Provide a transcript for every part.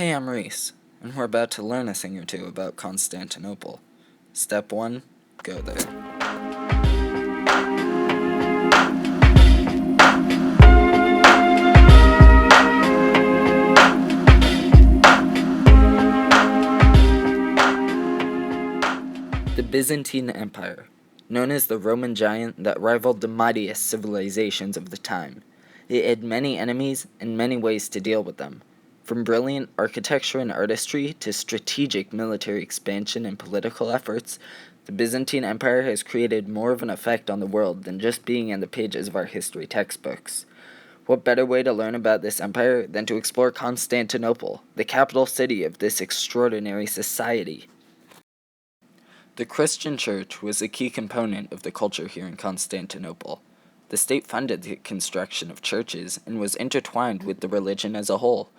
Hey, I'm Rhys, and we're about to learn a thing or two about Constantinople. Step 1, go there. The Byzantine Empire, known as the Roman giant that rivaled the mightiest civilizations of the time. It had many enemies and many ways to deal with them. From brilliant architecture and artistry to strategic military expansion and political efforts, the Byzantine Empire has created more of an effect on the world than just being in the pages of our history textbooks. What better way to learn about this empire than to explore Constantinople, the capital city of this extraordinary society? The Christian church was a key component of the culture here in Constantinople. The state funded the construction of churches and was intertwined with the religion as a whole,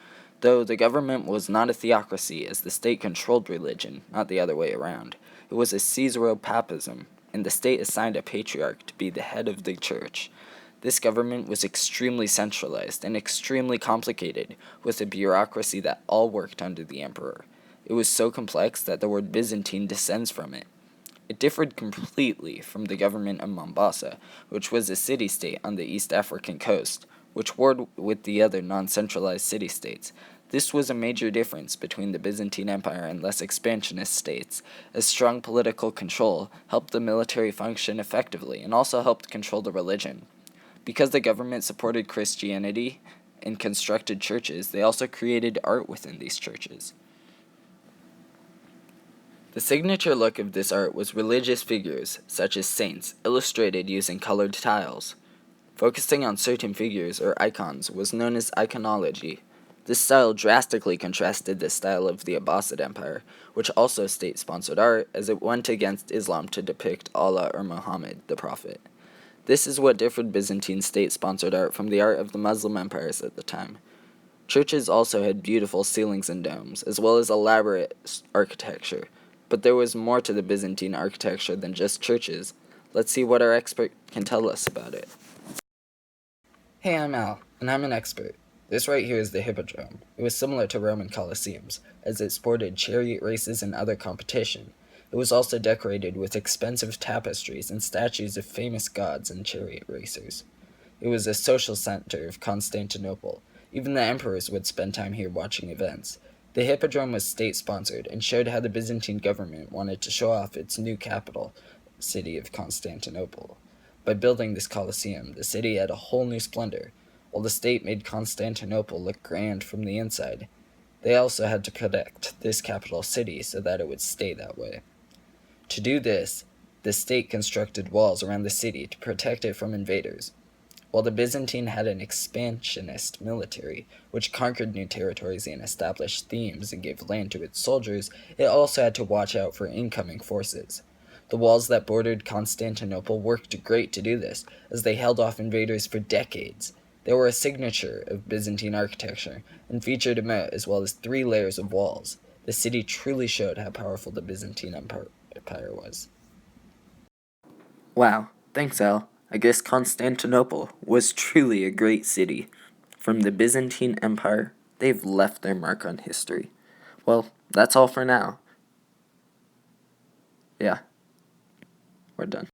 though the government was not a theocracy as the state controlled religion, not the other way around. It was a Caesaropapism, and the state assigned a patriarch to be the head of the church. This government was extremely centralized and extremely complicated, with a bureaucracy that all worked under the emperor. It was so complex that the word Byzantine descends from it. It differed completely from the government of Mombasa, which was a city-state on the East African coast, which warred with the other non-centralized city-states. This was a major difference between the Byzantine Empire and less expansionist states, as strong political control helped the military function effectively and also helped control the religion. Because the government supported Christianity and constructed churches, they also created art within these churches. The signature look of this art was religious figures, such as saints, illustrated using colored tiles. Focusing on certain figures or icons was known as iconology. This style drastically contrasted the style of the Abbasid Empire, which also state-sponsored art, as it went against Islam to depict Allah or Muhammad, the Prophet. This is what differed Byzantine state-sponsored art from the art of the Muslim empires at the time. Churches also had beautiful ceilings and domes, as well as elaborate architecture. But there was more to the Byzantine architecture than just churches. Let's see what our expert can tell us about it. Hey, I'm Al, and I'm an expert. This right here is the Hippodrome. It was similar to Roman Colosseums, as it sported chariot races and other competition. It was also decorated with expensive tapestries and statues of famous gods and chariot racers. It was a social center of Constantinople. Even the emperors would spend time here watching events. The Hippodrome was state-sponsored and showed how the Byzantine government wanted to show off its new capital city of Constantinople. By building this Colosseum, the city had a whole new splendor, while the state made Constantinople look grand from the inside. They also had to protect this capital city so that it would stay that way. To do this, the state constructed walls around the city to protect it from invaders. While the Byzantine had an expansionist military, which conquered new territories and established themes and gave land to its soldiers, it also had to watch out for incoming forces. The walls that bordered Constantinople worked great to do this, as they held off invaders for decades. They were a signature of Byzantine architecture, and featured a moat as well as 3 layers of walls. The city truly showed how powerful the Byzantine Empire was. Wow, thanks Al. I guess Constantinople was truly a great city. From the Byzantine Empire, they've left their mark on history. Well, that's all for now. Yeah, we're done.